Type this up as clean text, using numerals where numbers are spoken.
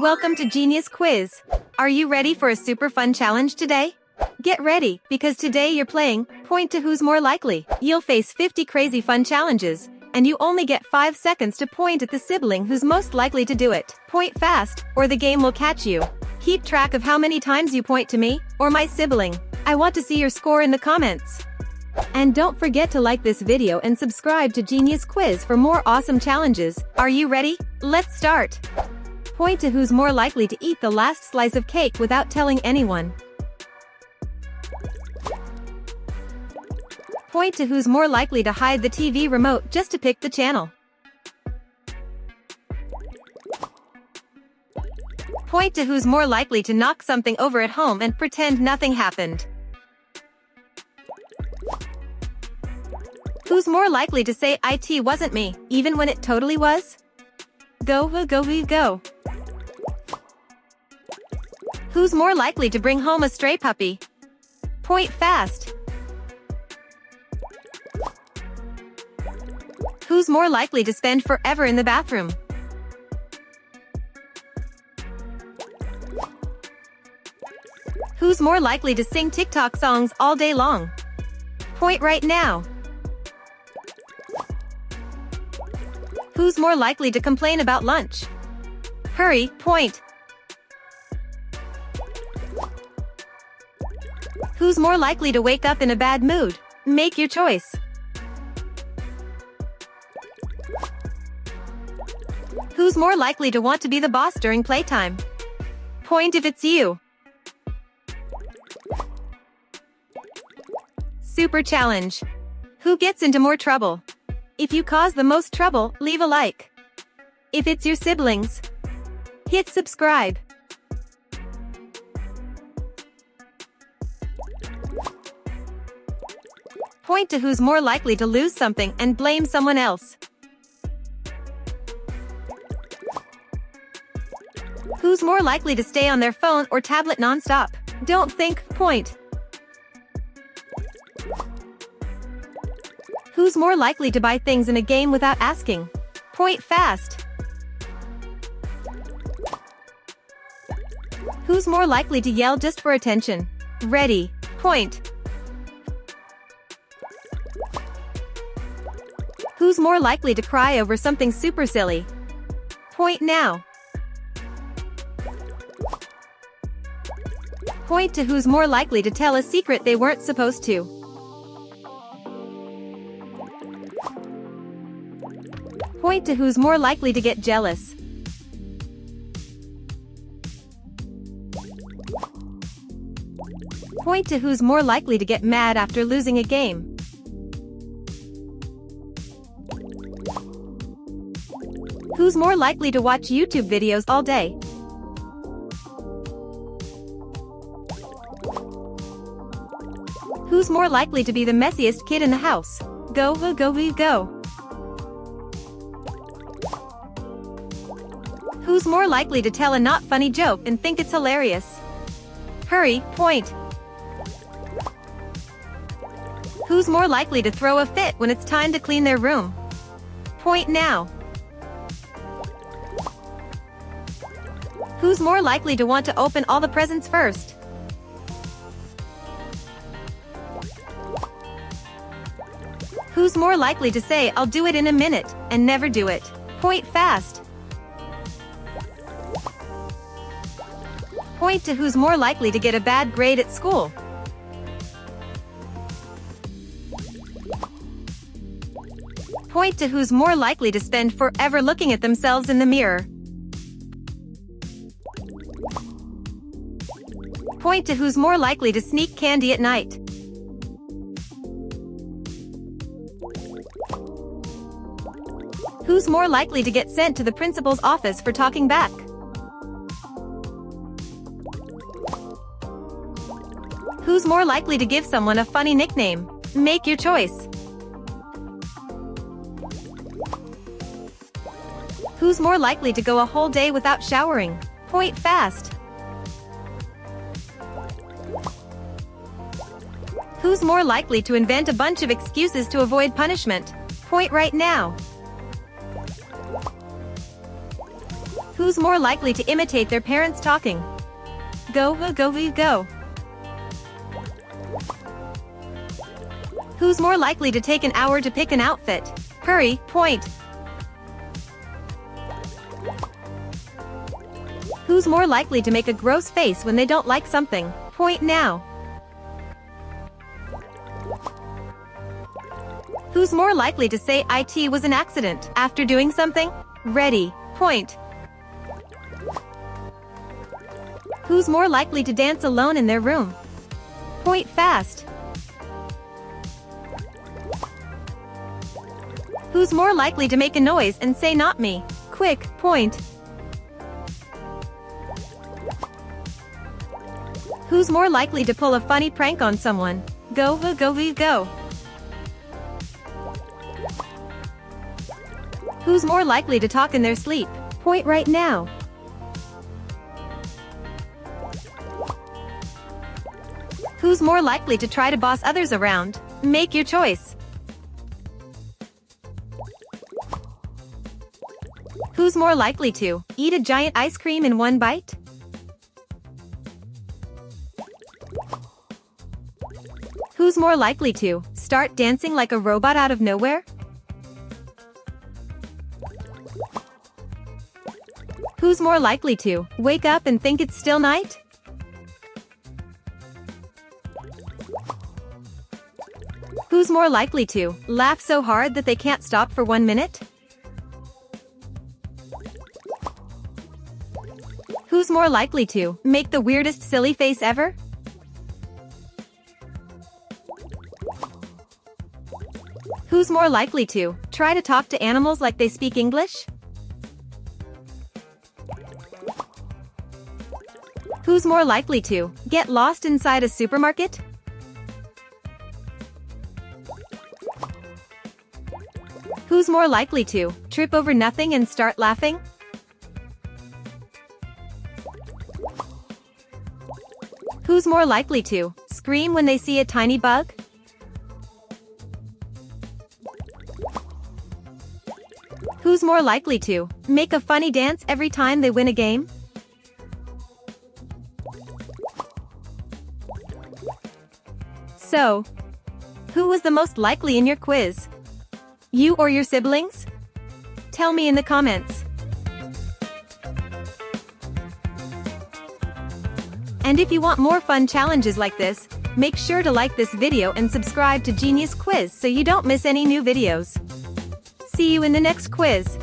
Welcome to Genius Quiz. Are you ready for a super fun challenge today? Get ready, because today you're playing Point to Who's More Likely. You'll face 50 crazy fun challenges, and you only get 5 seconds to point at the sibling who's most likely to do it. Point fast, or the game will catch you. Keep track of how many times you point to me, or my sibling. I want to see your score in the comments. And don't forget to like this video and subscribe to Genius Quiz for more awesome challenges. Are you ready? Let's start! Point to who's more likely to eat the last slice of cake without telling anyone. Point to who's more likely to hide the TV remote just to pick the channel. Point to who's more likely to knock something over at home and pretend nothing happened. Who's more likely to say it wasn't me, even when it totally was? Go. Who's more likely to bring home a stray puppy? Point fast. Who's more likely to spend forever in the bathroom? Who's more likely to sing TikTok songs all day long? Point right now. Who's more likely to complain about lunch? Hurry, point. Who's more likely to wake up in a bad mood? Make your choice. Who's more likely to want to be the boss during playtime? Point if it's you. Super challenge. Who gets into more trouble? If you cause the most trouble, leave a like. If it's your siblings, hit subscribe. Point to who's more likely to lose something and blame someone else. Who's more likely to stay on their phone or tablet non-stop? Don't think, point. Who's more likely to buy things in a game without asking? Point fast. Who's more likely to yell just for attention? Ready, point. Who's more likely to cry over something super silly? Point now. Point to who's more likely to tell a secret they weren't supposed to. Point to who's more likely to get jealous. Point to who's more likely to get mad after losing a game. Who's more likely to watch YouTube videos all day? Who's more likely to be the messiest kid in the house? Go. Who's more likely to tell a not funny joke and think it's hilarious? Hurry, point. Who's more likely to throw a fit when it's time to clean their room? Point now. Who's more likely to want to open all the presents first? Who's more likely to say I'll do it in a minute and never do it? Point fast. Point to who's more likely to get a bad grade at school. Point to who's more likely to spend forever looking at themselves in the mirror. Point to who's more likely to sneak candy at night. Who's more likely to get sent to the principal's office for talking back? Who's more likely to give someone a funny nickname? Make your choice. Who's more likely to go a whole day without showering? Point fast. Who's more likely to invent a bunch of excuses to avoid punishment? Point right now. Who's more likely to imitate their parents talking? Go, go, go. Who's more likely to take an hour to pick an outfit? Hurry, point. Who's more likely to make a gross face when they don't like something? Point now. Who's more likely to say it was an accident after doing something? Ready, point. Who's more likely to dance alone in their room? Point fast. Who's more likely to make a noise and say not me? Quick, point. Who's more likely to pull a funny prank on someone? Go, go, go. Who's more likely to talk in their sleep? Point right now. Who's more likely to try to boss others around? Make your choice. Who's more likely to eat a giant ice cream in one bite? Who's more likely to start dancing like a robot out of nowhere? Who's more likely to wake up and think it's still night? Who's more likely to laugh so hard that they can't stop for 1 minute? Who's more likely to make the weirdest silly face ever? Who's more likely to try to talk to animals like they speak English? Who's more likely to get lost inside a supermarket? Who's more likely to trip over nothing and start laughing? Who's more likely to scream when they see a tiny bug? Who's more likely to make a funny dance every time they win a game? So, who was the most likely in your quiz? You or your siblings? Tell me in the comments. And if you want more fun challenges like this, make sure to like this video and subscribe to Genius Quiz so you don't miss any new videos. See you in the next quiz.